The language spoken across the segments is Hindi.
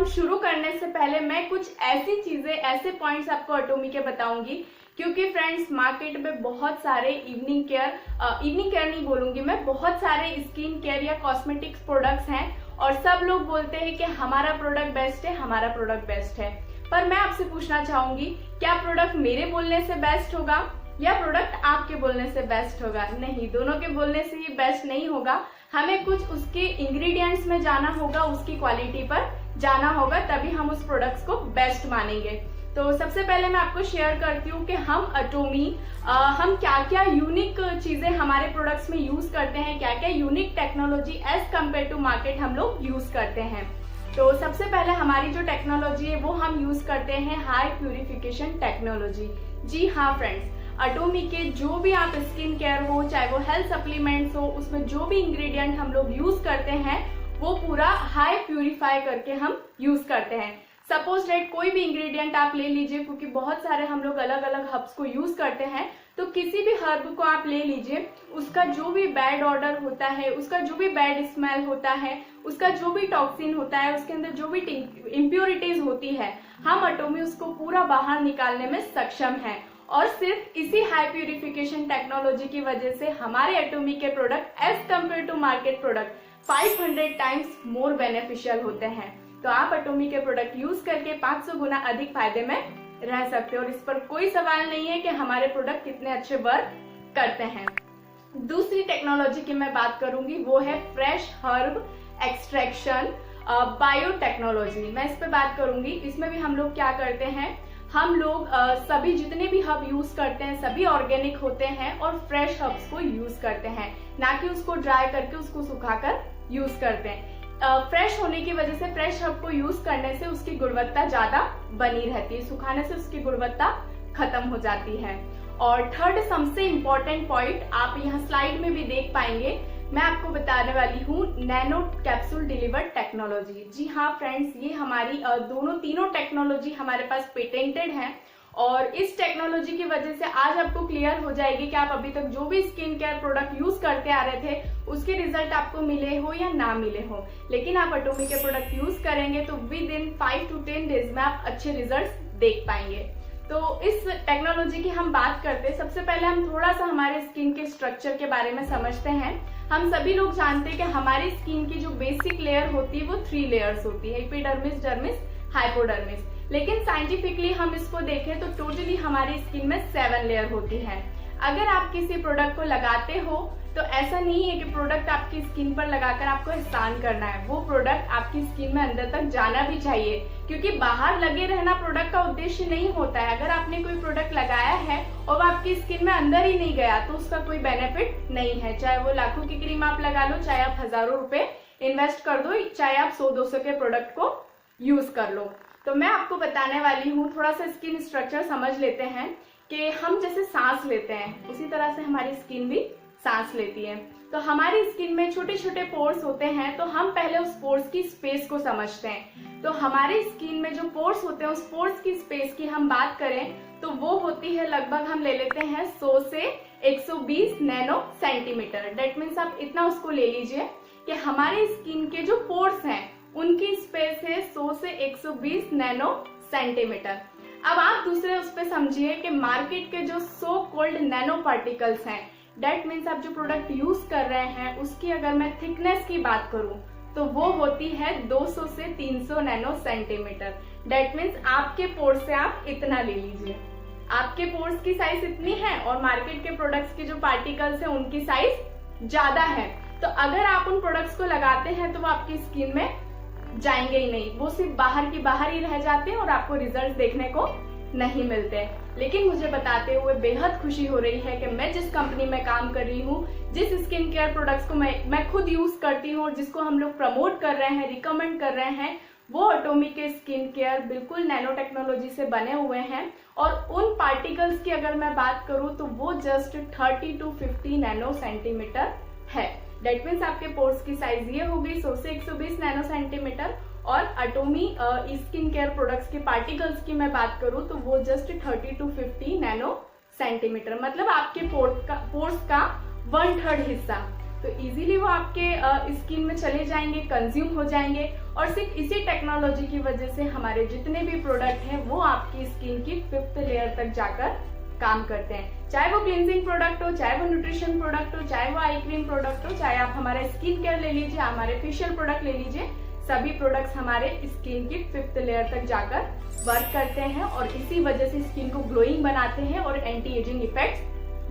हम शुरू करने से पहले मैं कुछ ऐसी चीजें, ऐसे पॉइंट्स आपको एटोमी के बताऊंगी, क्योंकि फ्रेंड्स मार्केट में बहुत सारे इवनिंग केयर नहीं बोलूंगी मैं, बहुत सारे स्किन केयर या कॉस्मेटिक्स प्रोडक्ट्स हैं और सब लोग बोलते हैं कि हमारा प्रोडक्ट बेस्ट है, हमारा प्रोडक्ट बेस्ट है। पर मैं आपसे पूछना चाहूंगी, क्या प्रोडक्ट मेरे बोलने से बेस्ट होगा या प्रोडक्ट आपके बोलने से बेस्ट होगा? नहीं, दोनों के बोलने से ही बेस्ट नहीं होगा। हमें कुछ उसके इंग्रेडिएंट्स में जाना होगा, उसकी क्वालिटी पर जाना होगा, तभी हम उस प्रोडक्ट्स को बेस्ट मानेंगे। तो सबसे पहले मैं आपको शेयर करती हूँ कि हम एटोमी हम क्या क्या यूनिक चीजें हमारे प्रोडक्ट्स में यूज करते हैं, क्या क्या unique technology as compare to market हम लोग यूज करते हैं। तो सबसे पहले हमारी जो टेक्नोलॉजी है वो हम यूज करते हैं हाई प्यूरिफिकेशन टेक्नोलॉजी। जी हाँ फ्रेंड्स, एटोमी के जो भी आप स्किन केयर हो, चाहे वो हेल्थ सप्लीमेंट्स हो, उसमें जो भी इंग्रेडिएंट हम लोग यूज करते हैं वो पूरा हाई प्यूरिफाई करके हम यूज करते हैं। सपोज डेट कोई भी इंग्रेडिएंट आप ले लीजिए, क्योंकि बहुत सारे हम लोग अलग अलग हर्ब्स को यूज करते हैं, तो किसी भी हर्ब को आप ले लीजिए, उसका जो भी बैड ऑर्डर होता है, उसका जो भी बैड स्मेल होता है, उसका जो भी टॉक्सिन होता है, उसके अंदर जो भी इम्प्योरिटीज होती है, हम एटोमी उसको पूरा बाहर निकालने में सक्षम है। और सिर्फ इसी हाई प्यूरिफिकेशन टेक्नोलॉजी की वजह से हमारे एटोमी के product as compare to market product 500 times more beneficial होते हैं। तो आप एटोमी के प्रोडक्ट यूज करके 500 गुना अधिक फायदे में रह सकते हो और इस पर कोई सवाल नहीं है कि हमारे प्रोडक्ट कितने अच्छे वर्क करते हैं। दूसरी टेक्नोलॉजी की मैं बात करूंगी, वो है फ्रेश हर्ब एक्सट्रैक्शन बायोटेक्नोलॉजी। मैं इस पे बात करूंगी। इसमें भी हम लोग क्या करते हैं, हम लोग सभी जितने भी हर्ब यूज करते हैं सभी ऑर्गेनिक होते हैं और फ्रेश हर्ब्स को यूज करते हैं, ना कि उसको ड्राई करके उसको सुखाकर यूज करते हैं। फ्रेश होने की वजह से, फ्रेश हर्ब को यूज करने से उसकी गुणवत्ता ज्यादा बनी रहती है, सुखाने से उसकी गुणवत्ता खत्म हो जाती है। और थर्ड सबसे इम्पोर्टेंट पॉइंट आप यहाँ स्लाइड में भी देख पाएंगे, मैं आपको बताने वाली हूँ नैनो कैप्सूल डिलीवर्ड टेक्नोलॉजी। जी हाँ फ्रेंड्स, ये हमारी तीनों टेक्नोलॉजी हमारे पास पेटेंटेड है और इस टेक्नोलॉजी की वजह से आज आपको क्लियर हो जाएगी कि आप अभी तक जो भी स्किन केयर प्रोडक्ट यूज करते आ रहे थे उसके रिजल्ट आपको मिले हो या ना मिले हो, लेकिन आप एटोमी के प्रोडक्ट यूज करेंगे तो विद इन 5 to 10 डेज में आप अच्छे रिजल्ट देख पाएंगे। तो इस टेक्नोलॉजी की हम बात करते हैं, सबसे पहले हम थोड़ा सा हमारे स्किन के स्ट्रक्चर के बारे में समझते हैं। हम सभी लोग जानते हैं कि हमारी स्किन की जो बेसिक लेयर होती है वो 3 लेयर्स होती है, एपिडर्मिस, डर्मिस, हाइपोडर्मिस। लेकिन साइंटिफिकली हम इसको देखें तो टोटली हमारी स्किन में 7 लेयर होती है। अगर आप किसी प्रोडक्ट को लगाते हो तो ऐसा नहीं है कि प्रोडक्ट आपकी स्किन पर लगाकर आपको एहसान करना है, वो प्रोडक्ट आपकी स्किन में अंदर तक जाना भी चाहिए, क्योंकि बाहर लगे रहना प्रोडक्ट का उद्देश्य नहीं होता है। अगर आपने कोई प्रोडक्ट लगाया है और वो आपकी स्किन में अंदर ही नहीं गया तो उसका कोई बेनिफिट नहीं है। चाहे वो लाखों की क्रीम आप लगा लो, चाहे आप हजारों रुपए इन्वेस्ट कर दो, चाहे आप 100-200 के प्रोडक्ट को यूज कर लो। तो मैं आपको बताने वाली हूँ, थोड़ा सा स्किन स्ट्रक्चर समझ लेते हैं कि हम जैसे सांस लेते हैं उसी तरह से हमारी स्किन भी सांस लेती है। तो हमारी स्किन में छोटे छोटे पोर्स होते हैं, तो हम पहले उस पोर्स की स्पेस को समझते हैं। तो हमारी स्किन में जो पोर्स होते हैं उस पोर्स की स्पेस की हम बात करें तो वो होती है लगभग, हम ले लेते हैं 100 से 120 नैनो सेंटीमीटर। डेट मीन्स आप इतना उसको ले लीजिए कि हमारी स्किन के जो पोर्स हैं उनकी स्पेस है 100 से 120 नैनो सेंटीमीटर। अब आप दूसरे उस पे समझिए कि मार्केट के जो सो कोल्ड नैनो पार्टिकल्स हैं, डेट मीन्स आप जो प्रोडक्ट यूज कर रहे हैं उसकी अगर मैं थिकनेस की बात करूं तो वो होती है 200 से 300 नैनो सेंटीमीटर। डेट मीन्स आपके पोर्स से आप इतना ले लीजिए, आपके पोर्स की साइज इतनी है और मार्केट के प्रोडक्ट्स के जो पार्टिकल्स हैं उनकी साइज ज्यादा है। तो अगर आप उन प्रोडक्ट्स को लगाते हैं तो वो आपकी स्किन में जाएंगे ही नहीं, वो सिर्फ बाहर की बाहर ही रह जाते हैं और आपको रिजल्ट देखने को नहीं मिलते। लेकिन मुझे बताते हुए बेहद खुशी हो रही है कि मैं जिस कंपनी में काम कर रही हूँ, जिस स्किन केयर प्रोडक्ट्स को मैं खुद यूज करती हूँ और जिसको हम लोग प्रमोट कर रहे हैं, रिकमेंड कर रहे हैं, वो एटोमी के स्किन केयर बिल्कुल नैनो टेक्नोलॉजी से बने हुए हैं। और उन पार्टिकल्स की अगर मैं बात करूँ तो वो जस्ट 30 to 50 नैनो सेंटीमीटर है। डेट मीन्स आपके पोर्स की साइज ये हो गई 100 से 120 नैनो सेंटीमीटर। और एटोमी स्किन केयर प्रोडक्ट्स के पार्टिकल्स की मैं बात करूं तो वो जस्ट 30 to 50 नैनो सेंटीमीटर, मतलब आपके पोर्स का 1/3 हिस्सा। तो इजीली वो आपके स्किन में चले जाएंगे, कंज्यूम हो जाएंगे और सिर्फ इसी टेक्नोलॉजी की वजह से हमारे जितने भी प्रोडक्ट हैं वो आपकी स्किन की 5th लेयर तक जाकर काम करते हैं। चाहे वो क्लींजिंग प्रोडक्ट हो, चाहे वो न्यूट्रिशन प्रोडक्ट हो, चाहे वो आई क्रीम प्रोडक्ट हो, चाहे आप हमारा स्किन केयर ले लीजिए, हमारे फेशियल प्रोडक्ट ले लीजिए, सभी प्रोडक्ट्स हमारे स्किन की 5th लेयर तक जाकर वर्क करते हैं और इसी वजह से स्किन को ग्लोइंग बनाते हैं और एंटी एजिंग इफेक्ट्स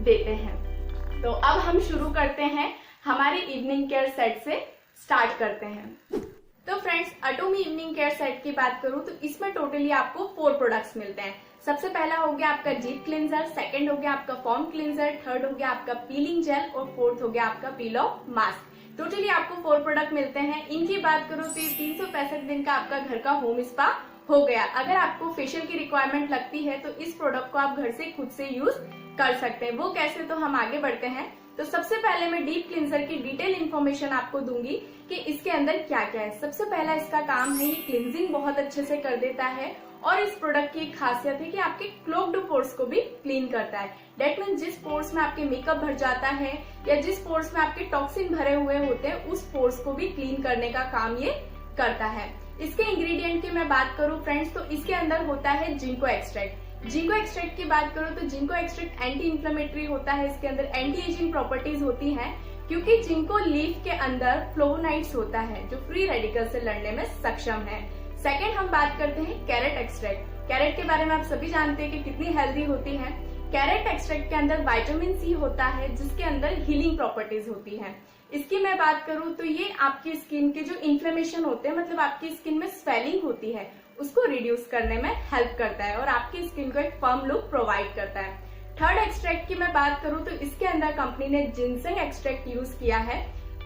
देते हैं। तो अब हम शुरू करते हैं हमारे इवनिंग केयर सेट से स्टार्ट करते हैं। तो फ्रेंड्स, अटोमी इवनिंग केयर सेट की बात करूं तो इसमें टोटली आपको 4 प्रोडक्ट्स मिलते हैं। सबसे पहला हो गया आपका डीप क्लींजर, सेकंड हो गया आपका फॉर्म क्लींजर, थर्ड हो गया आपका पीलिंग जेल और फोर्थ हो गया आपका पील ऑफ मास्क। टोटली आपको 4 प्रोडक्ट मिलते हैं। इनकी बात करो तो 365 दिन का आपका घर का होम स्पा हो गया। अगर आपको फेशियल की रिक्वायरमेंट लगती है तो इस प्रोडक्ट को आप घर से खुद से यूज कर सकते हैं। वो कैसे, तो हम आगे बढ़ते हैं। तो सबसे पहले मैं डीप क्लींजर की डिटेल इन्फॉर्मेशन आपको दूंगी कि इसके अंदर क्या क्या है। सबसे पहला इसका काम है, ये क्लींजिंग बहुत अच्छे से कर देता है और इस प्रोडक्ट की एक खासियत है कि आपके क्लोग्ड पोर्स को भी क्लीन करता है। डेट मीन जिस पोर्स में आपके मेकअप भर जाता है या जिस पोर्स में आपके टॉक्सिन भरे हुए होते हैं उस पोर्स को भी क्लीन करने का काम ये करता है। इसके इंग्रेडिएंट की मैं बात करूं फ्रेंड्स तो इसके अंदर होता है जिंको एक्सट्रैक्ट। जिंको एक्सट्रैक्ट की बात करूं तो जिंको एक्सट्रैक्ट एंटी इंफ्लेमेटरी होता है, इसके अंदर एंटी एजिंग प्रॉपर्टीज होती हैं क्योंकि जिंको लीफ के अंदर फ्लोवोनाइड्स होता है जो फ्री रेडिकल से लड़ने में सक्षम है। सेकेंड हम बात करते हैं कैरेट एक्सट्रैक्ट। कैरेट के बारे में आप सभी जानते हैं कि कितनी हेल्दी होती है। कैरेट एक्सट्रैक्ट के अंदर विटामिन सी होता है जिसके अंदर हीलिंग प्रॉपर्टीज होती है। इसकी मैं बात करूं तो ये आपकी स्किन के जो इन्फ्लेमेशन होते हैं, मतलब आपकी स्किन में स्वेलिंग होती है, उसको रिड्यूस करने में हेल्प करता है और आपकी स्किन को एक फर्म लुक प्रोवाइड करता है। थर्ड एक्सट्रैक्ट की मैं बात करूं तो इसके अंदर कंपनी ने जिनसेंग एक्सट्रैक्ट यूज किया है।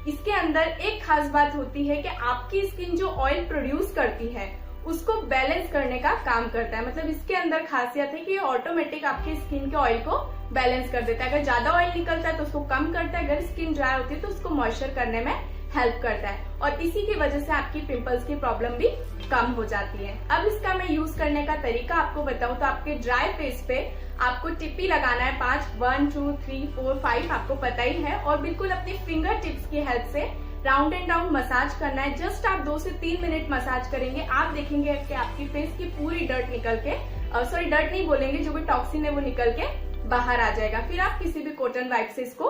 इसके अंदर एक खास बात होती है कि आपकी स्किन जो ऑयल प्रोड्यूस करती है उसको बैलेंस करने का काम करता है। मतलब इसके अंदर खासियत है कि ये ऑटोमेटिक आपकी स्किन के ऑयल को बैलेंस कर देता है। अगर ज्यादा ऑयल निकलता है तो उसको कम करता है, अगर स्किन ड्राई होती है तो उसको मॉइस्चर करने में हेल्प करता है और इसी की वजह से आपकी पिंपल्स की प्रॉब्लम भी कम हो जाती है। अब इसका मैं यूज करने का तरीका आपको बताऊं तो आपके ड्राई फेस पे आपको टिप्पी लगाना है 5, 1, 2, 3, 4, 5 आपको पता ही है और बिल्कुल अपनी फिंगर टिप्स की हेल्प से राउंड एंड राउंड मसाज करना है। जस्ट आप 2 से 3 मिनट मसाज करेंगे, आप देखेंगे कि आपकी फेस की पूरी डर्ट निकल के, सॉरी डर्ट नहीं बोलेंगे, जो भी टॉक्सिन है वो निकल के बाहर आ जाएगा। फिर आप किसी भी कॉटन वाइप से इसको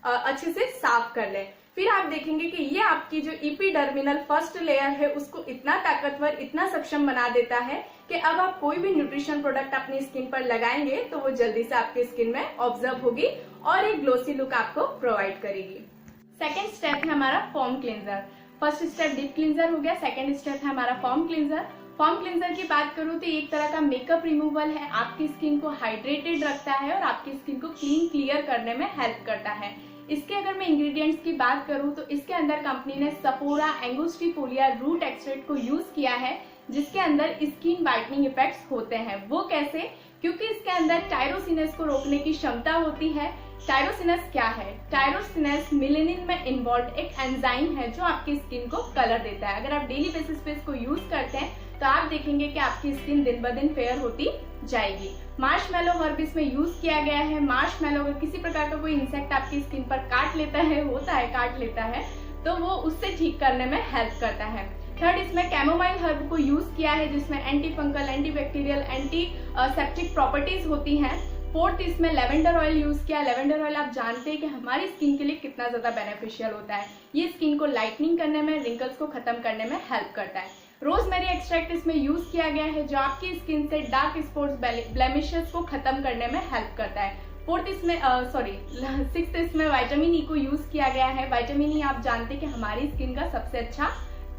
अच्छे से साफ कर लें। फिर आप देखेंगे कि ये आपकी जो इपीडर्मिनल फर्स्ट लेयर है उसको इतना ताकतवर, इतना सक्षम बना देता है कि अब आप कोई भी न्यूट्रिशन प्रोडक्ट अपनी स्किन पर लगाएंगे तो वो जल्दी से आपकी स्किन में ऑब्जर्व होगी और एक ग्लोसी लुक आपको प्रोवाइड करेगी। सेकेंड स्टेप है हमारा form cleanser. First step deep cleanser हो गया, सेकेंड स्टेप है हमारा फॉर्म क्लींजर। फॉर्म क्लींजर की बात करूं तो एक तरह का मेकअप रिमूवल है, आपकी स्किन को हाइड्रेटेड रखता है और आपकी स्किन को क्लीन क्लियर करने में हेल्प करता है। इसके अगर मैं इंग्रेडिएंट्स की बात करूं तो इसके अंदर कंपनी ने सपोरा एंगोस्टिफोलिया रूट एक्सट्रैक्ट को यूज किया है जिसके अंदर स्किन वाइटनिंग इफेक्ट्स होते हैं। वो कैसे? क्योंकि इसके अंदर टायरोसिनेस को रोकने की क्षमता होती है। टायरोसिनेस क्या है? टायरोसिनेस मेलेनिन में इन्वॉल्व एक एंजाइम है जो आपकी स्किन को कलर देता है। अगर आप डेली बेसिस पे इसको यूज करते हैं तो आप देखेंगे कि आपकी स्किन दिन ब दिन फेयर होती जाएगी। मार्शमैलो हर्ब इसमें यूज किया गया है। मार्शमैलो अगर किसी प्रकार का कोई इंसेक्ट आपकी स्किन पर काट लेता है तो वो उससे ठीक करने में हेल्प करता है। थर्ड, इसमें कैमोमाइल हर्ब को यूज किया है जिसमें anti fungal, anti bacterial, anti septic properties होती हैं। फोर्थ, इसमें लेवेंडर ऑयल यूज किया। लेवेंडर ऑयल आप जानते हैं कि हमारी स्किन के लिए कितना ज्यादा बेनिफिशियल होता है। ये स्किन को लाइटनिंग करने में, रिंकल्स को खत्म करने में हेल्प करता है। रोजमेरी एक्सट्रैक्ट इसमें यूज किया गया है जो आपकी स्किन से डार्क स्पॉट्स, ब्लेमिशेस को खत्म करने में हेल्प करता है। सिक्स्थ इसमें विटामिन ई को यूज किया गया है। विटामिन ई आप जानते हैं कि हमारी स्किन का सबसे अच्छा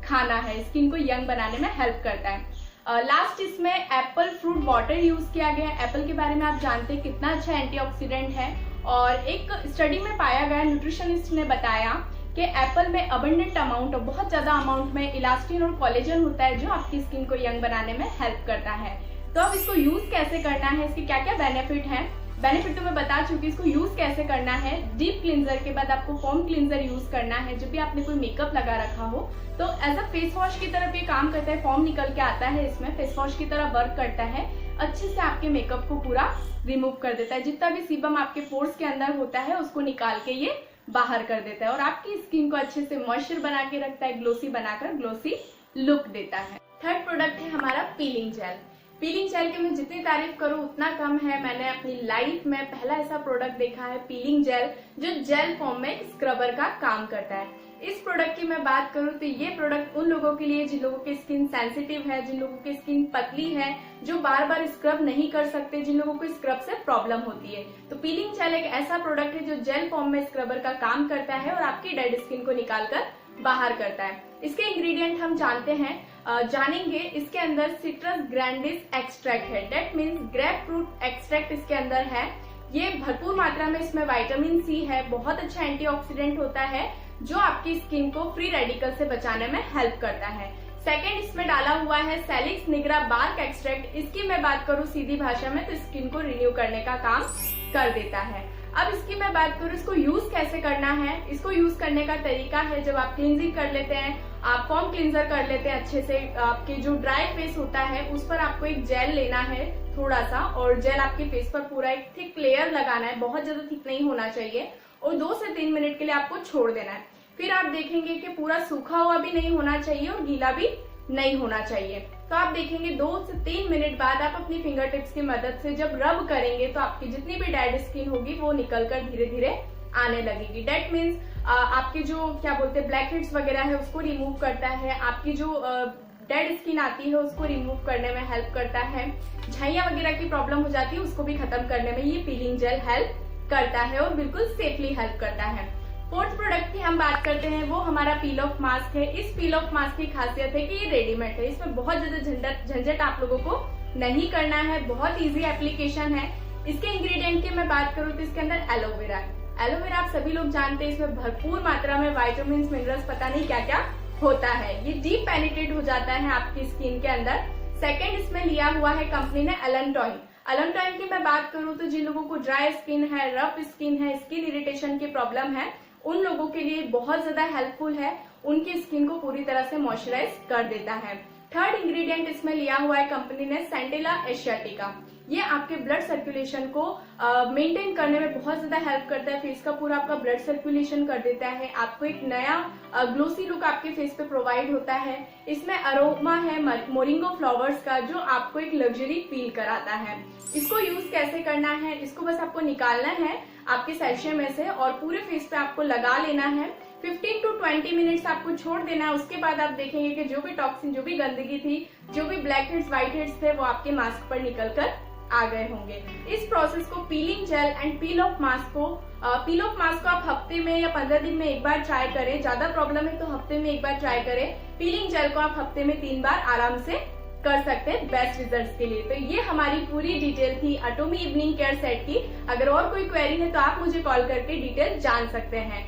खाना है, स्किन को यंग बनाने में हेल्प करता है। लास्ट इसमें एप्पल फ्रूट वाटर यूज किया गया है। एप्पल के बारे में आप जानते हैं कितना अच्छा एंटीऑक्सीडेंट है और एक स्टडी में पाया गया, न्यूट्रिशनिस्ट ने बताया कि एप्पल में अबंडेंट अमाउंट और बहुत ज्यादा अमाउंट में इलास्टिन और कोलेजन होता है जो आपकी स्किन को यंग बनाने में हेल्प करता है। तो अब इसको यूज कैसे करना है, इसके क्या क्या बेनिफिट है? बेनिफिट तो मैं बता चुकी, इसको यूज कैसे करना है। डीप क्लींजर के बाद आपको फॉर्म क्लींजर यूज करना है। जब भी आपने कोई मेकअप लगा रखा हो तो एज अ फेस वॉश की तरफ ये काम करता है, फॉर्म निकल के आता है, इसमें फेस वॉश की तरह वर्क करता है, अच्छे से आपके मेकअप को पूरा रिमूव कर देता है। जितना भी सीबम आपके पोर्स के अंदर होता है उसको निकाल के ये बाहर कर देता है और आपकी स्किन को अच्छे से मॉइस्चर बना के रखता है, ग्लोसी बनाकर ग्लोसी लुक देता है। थर्ड प्रोडक्ट है हमारा पीलिंग जेल। पीलिंग जेल की मैं जितनी तारीफ करूं उतना कम है। मैंने अपनी लाइफ में पहला ऐसा प्रोडक्ट देखा है पीलिंग जेल जो जेल फॉर्म में स्क्रबर का काम करता है। इस प्रोडक्ट की मैं बात करूं तो ये प्रोडक्ट उन लोगों के लिए जिन लोगों की स्किन सेंसिटिव है, जिन लोगों की स्किन पतली है, जो बार बार स्क्रब नहीं कर सकते, जिन लोगों को स्क्रब से प्रॉब्लम होती है। तो पीलिंग जेल एक ऐसा प्रोडक्ट है जो जेल फॉर्म में स्क्रबर का काम करता है और आपकी डेड स्किन को निकालकर बाहर करता है। इसके इंग्रेडिएंट हम जानते हैं, जानेंगे। इसके अंदर सिट्रस ग्रैंडिस एक्सट्रैक्ट है, that means grep fruit extract इसके अंदर है। ये भरपूर मात्रा में इसमें विटामिन सी है, बहुत अच्छा एंटीऑक्सीडेंट होता है जो आपकी स्किन को फ्री रेडिकल से बचाने में हेल्प करता है। सेकेंड, इसमें डाला हुआ है सैलिक्स निग्रा बार्क एक्सट्रैक्ट। इसकी मैं बात करूं सीधी भाषा में तो स्किन को रिन्यू करने का काम कर देता है। अब इसकी मैं बात करूं इसको यूज कैसे करना है। इसको यूज करने का तरीका है, जब आप क्लींजिंग कर लेते हैं, आप फॉर्म क्लींजर कर लेते हैं अच्छे से, आपके जो ड्राई फेस होता है उस पर आपको एक जेल लेना है थोड़ा सा, और जेल आपके फेस पर पूरा एक थिक लेयर लगाना है, बहुत ज्यादा थिक नहीं होना चाहिए, और 2 से 3 मिनट के लिए आपको छोड़ देना है। फिर आप देखेंगे कि पूरा सूखा हुआ भी नहीं होना चाहिए और गीला भी नहीं होना चाहिए। तो आप देखेंगे 2 से 3 मिनट बाद आप अपनी फिंगर टिप्स की मदद से जब रब करेंगे तो आपकी जितनी भी डेड स्किन होगी वो निकलकर धीरे धीरे आने लगेगी। डेट मीन्स आपकी जो क्या बोलते हैं ब्लैक हेड्स वगैरह है उसको रिमूव करता है, आपकी जो डेड स्किन आती है उसको रिमूव करने में हेल्प करता है, झाइयां वगैरह की प्रॉब्लम हो जाती है उसको भी खत्म करने में ये पीलिंग जेल हेल्प करता है और बिल्कुल सेफली हेल्प करता है। फोर्थ प्रोडक्ट की हम बात करते हैं वो हमारा पील ऑफ मास्क है। इस पील ऑफ मास्क की खासियत है कि ये रेडीमेड है, इसमें बहुत ज्यादा झंझट आप लोगों को नहीं करना है, बहुत इजी एप्लीकेशन है। इसके इंग्रेडिएंट की मैं बात करूँ तो इसके अंदर एलोवेरा है। एलोवेरा आप सभी लोग जानते हैं इसमें भरपूर मात्रा में विटामिन मिनरल्स पता नहीं क्या क्या होता है, ये डीप पेनिट्रेट हो जाता है आपकी स्किन के अंदर। सेकेंड, इसमें लिया हुआ है कंपनी ने एलेंटॉइन। एलेंटॉइन की मैं बात करूँ तो जिन लोगों को ड्राई स्किन है, रफ स्किन है, स्किन इरिटेशन की प्रॉब्लम है, उन लोगों के लिए बहुत ज्यादा हेल्पफुल है, उनकी स्किन को पूरी तरह से मॉइस्चराइज कर देता है। थर्ड इंग्रेडिएंट इसमें लिया हुआ है कंपनी ने सेंटिला एशियाटिका। ये आपके ब्लड सर्कुलेशन को मेंटेन करने में बहुत ज्यादा हेल्प करता है, फेस का पूरा आपका ब्लड सर्कुलेशन कर देता है, आपको एक नया ग्लोसी लुक आपके फेस पे प्रोवाइड होता है। इसमें अरोमा है मोरिंगो फ्लावर्स का जो आपको एक लग्जरी फील कराता है। इसको यूज कैसे करना है, इसको बस आपको निकालना है आपके सैशे में से और पूरे फेस पे आपको लगा लेना है। 15 to 20 मिनट्स आपको छोड़ देना है। उसके बाद आप देखेंगे कि जो भी टॉक्सिन, जो भी गंदगी थी, जो भी ब्लैक हेड्स, व्हाइट हेड्स थे वो आपके मास्क पर निकलकर आ गए होंगे। इस प्रोसेस को piling jail and peel of mask को आप हफ्ते में या 15 दिन में एक बार ट्राई करें। ज्यादा प्रॉब्लम है तो हफ्ते में एक बार ट्राई करें। पीलिंग जेल को आप हफ्ते में 3 बार आराम से कर सकते हैं बेस्ट रिजल्ट्स के लिए। तो ये हमारी पूरी डिटेल थी एटोमी इवनिंग केयर सेट की। अगर और कोई क्वेरी है तो आप मुझे कॉल करके डिटेल जान सकते हैं।